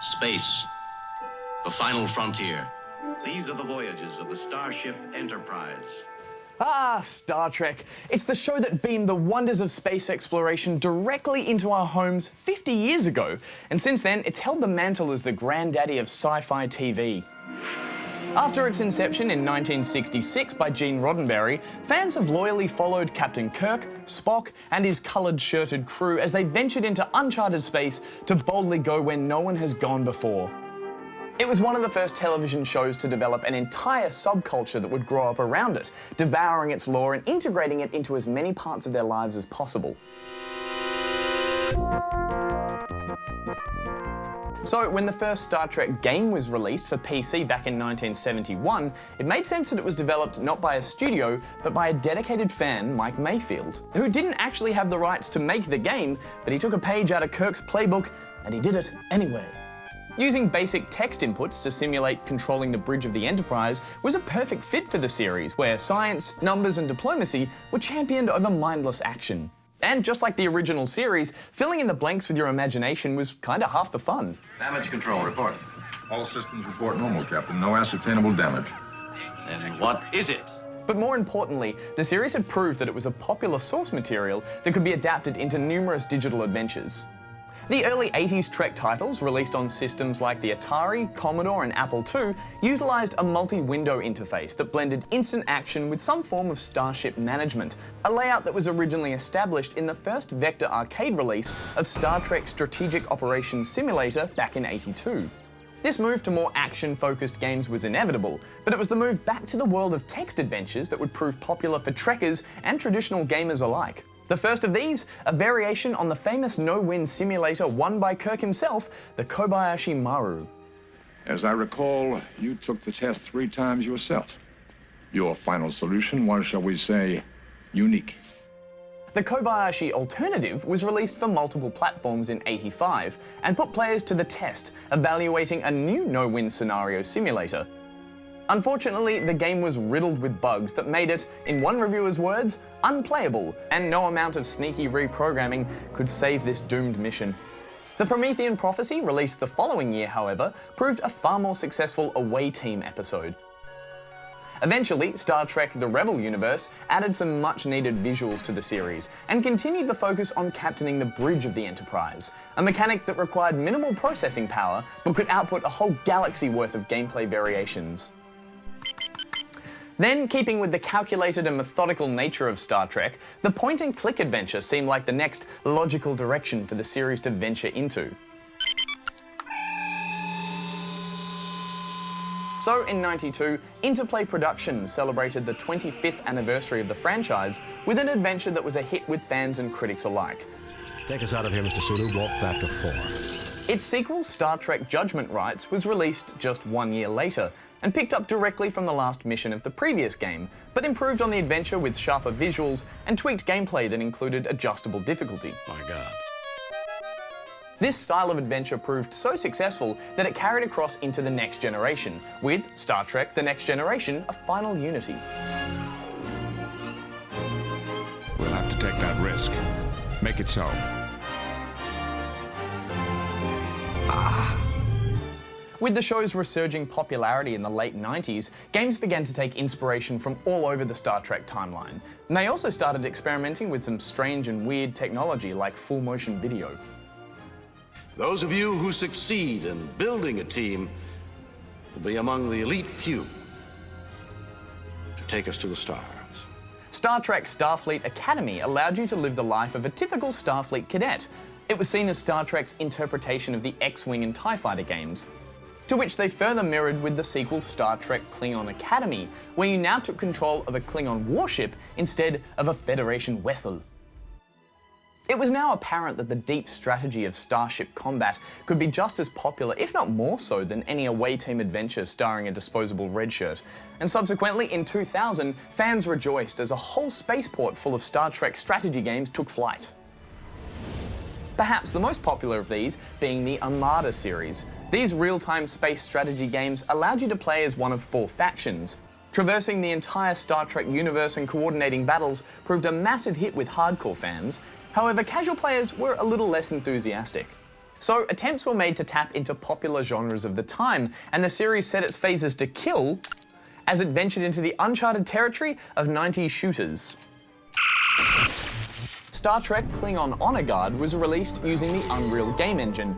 Space, the final frontier. These are the voyages of the Starship Enterprise. Ah, Star Trek. It's the show that beamed the wonders of space exploration directly into our homes 50 years ago. And since then, it's held the mantle as the granddaddy of sci-fi TV. After its inception in 1966 by Gene Roddenberry, fans have loyally followed Captain Kirk, Spock, and his coloured-shirted crew as they ventured into uncharted space to boldly go where no one has gone before. It was one of the first television shows to develop an entire subculture that would grow up around it, devouring its lore and integrating it into as many parts of their lives as possible. So when the first Star Trek game was released for PC back in 1971, it made sense that it was developed not by a studio, but by a dedicated fan, Mike Mayfield, who didn't actually have the rights to make the game, but he took a page out of Kirk's playbook and he did it anyway. Using basic text inputs to simulate controlling the bridge of the Enterprise was a perfect fit for the series, where science, numbers and diplomacy were championed over mindless action. And just like the original series, filling in the blanks with your imagination was kinda half the fun. Damage control, report. All systems report normal, Captain. No ascertainable damage. Then what is it? But more importantly, the series had proved that it was a popular source material that could be adapted into numerous digital adventures. The early 80s Trek titles, released on systems like the Atari, Commodore and Apple II, utilised a multi-window interface that blended instant action with some form of starship management, a layout that was originally established in the first Vector arcade release of Star Trek Strategic Operations Simulator back in '82. This move to more action-focused games was inevitable, but it was the move back to the world of text adventures that would prove popular for Trekkers and traditional gamers alike. The first of these, a variation on the famous no-win simulator won by Kirk himself, the Kobayashi Maru. As I recall, you took the test 3 times yourself. Your final solution was, shall we say, unique. The Kobayashi alternative was released for multiple platforms in '85 and put players to the test, evaluating a new no-win scenario simulator. Unfortunately, the game was riddled with bugs that made it, in one reviewer's words, unplayable, and no amount of sneaky reprogramming could save this doomed mission. The Promethean Prophecy, released the following year, however, proved a far more successful away team episode. Eventually, Star Trek The Rebel Universe added some much-needed visuals to the series, and continued the focus on captaining the bridge of the Enterprise, a mechanic that required minimal processing power, but could output a whole galaxy worth of gameplay variations. Then, keeping with the calculated and methodical nature of Star Trek, the point-and-click adventure seemed like the next logical direction for the series to venture into. So in '92, Interplay Productions celebrated the 25th anniversary of the franchise with an adventure that was a hit with fans and critics alike. Take us out of here, Mr. Sulu. Warp Factor 4. Its sequel, Star Trek Judgment Rights, was released just 1 year later, and picked up directly from the last mission of the previous game, but improved on the adventure with sharper visuals and tweaked gameplay that included adjustable difficulty. My God. This style of adventure proved so successful that it carried across into the next generation, with Star Trek The Next Generation a final unity. We'll have to take that risk. Make it so. With the show's resurging popularity in the late '90s, games began to take inspiration from all over the Star Trek timeline. And they also started experimenting with some strange and weird technology like full motion video. Those of you who succeed in building a team will be among the elite few to take us to the stars. Star Trek Starfleet Academy allowed you to live the life of a typical Starfleet cadet. It was seen as Star Trek's interpretation of the X-Wing and TIE Fighter games, to which they further mirrored with the sequel Star Trek Klingon Academy, where you now took control of a Klingon warship instead of a Federation vessel. It was now apparent that the deep strategy of starship combat could be just as popular, if not more so, than any away team adventure starring a disposable redshirt. And subsequently, in 2000, fans rejoiced as a whole spaceport full of Star Trek strategy games took flight. Perhaps the most popular of these being the Armada series. These real-time space strategy games allowed you to play as one of 4 factions. Traversing the entire Star Trek universe and coordinating battles proved a massive hit with hardcore fans. However, casual players were a little less enthusiastic. So attempts were made to tap into popular genres of the time, and the series set its phases to kill as it ventured into the uncharted territory of 90s shooters. Star Trek Klingon Honor Guard was released using the Unreal game engine.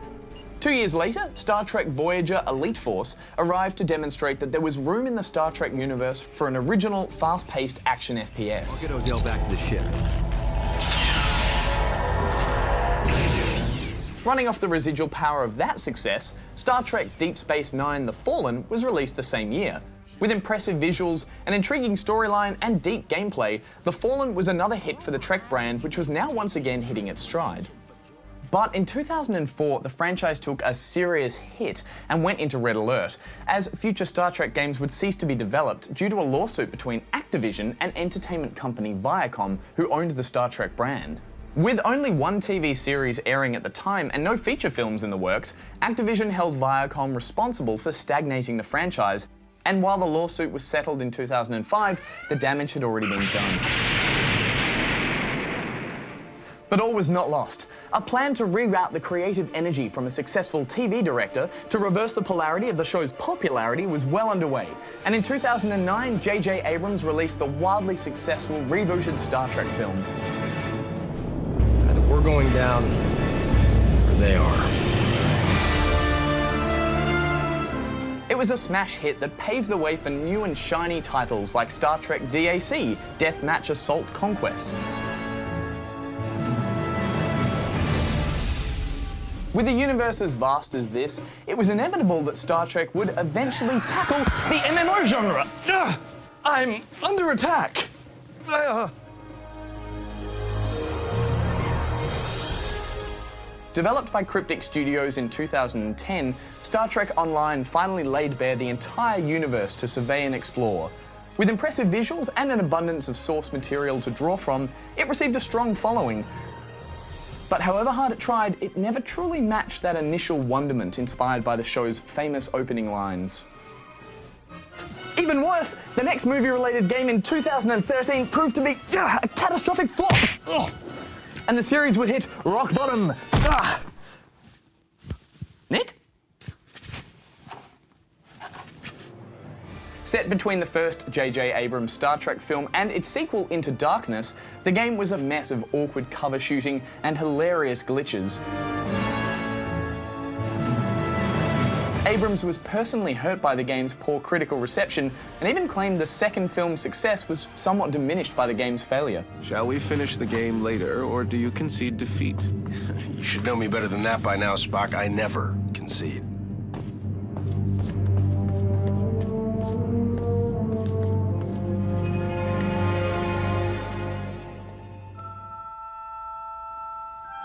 2 years later, Star Trek Voyager Elite Force arrived to demonstrate that there was room in the Star Trek universe for an original, fast-paced action FPS. Get Odell back to the ship. Running off the residual power of that success, Star Trek Deep Space Nine: The Fallen was released the same year. With impressive visuals, an intriguing storyline, and deep gameplay, The Fallen was another hit for the Trek brand, which was now once again hitting its stride. But in 2004, the franchise took a serious hit and went into red alert, as future Star Trek games would cease to be developed due to a lawsuit between Activision and entertainment company Viacom, who owned the Star Trek brand. With only one TV series airing at the time and no feature films in the works, Activision held Viacom responsible for stagnating the franchise, and while the lawsuit was settled in 2005, the damage had already been done. But all was not lost. A plan to reroute the creative energy from a successful TV director to reverse the polarity of the show's popularity was well underway, and in 2009, J.J. Abrams released the wildly successful rebooted Star Trek film. Either we're going down, or they are. It was a smash hit that paved the way for new and shiny titles like Star Trek DAC, Deathmatch Assault Conquest. With a universe as vast as this, it was inevitable that Star Trek would eventually tackle the MMO genre. I'm under attack. Developed by Cryptic Studios in 2010, Star Trek Online finally laid bare the entire universe to survey and explore. With impressive visuals and an abundance of source material to draw from, it received a strong following. But however hard it tried, it never truly matched that initial wonderment inspired by the show's famous opening lines. Even worse, the next movie-related game in 2013 proved to be a catastrophic flop. And the series would hit rock bottom. Nick? Set between the first J.J. Abrams Star Trek film and its sequel Into Darkness, the game was a mess of awkward cover shooting and hilarious glitches. Abrams was personally hurt by the game's poor critical reception and even claimed the second film's success was somewhat diminished by the game's failure. Shall we finish the game later, or do you concede defeat? You should know me better than that by now, Spock. I never concede.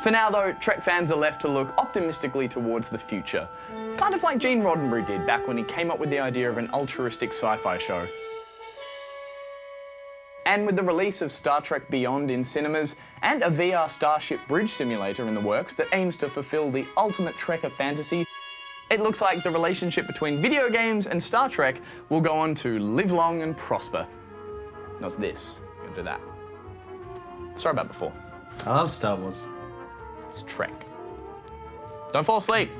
For now though, Trek fans are left to look optimistically towards the future. Kind of like Gene Roddenberry did back when he came up with the idea of an altruistic sci-fi show. And with the release of Star Trek Beyond in cinemas and a VR Starship Bridge simulator in the works that aims to fulfill the ultimate Trekker fantasy, it looks like the relationship between video games and Star Trek will go on to live long and prosper. Not this, you're gonna do that. Sorry about before. I love Star Wars. It's Trek. Don't fall asleep.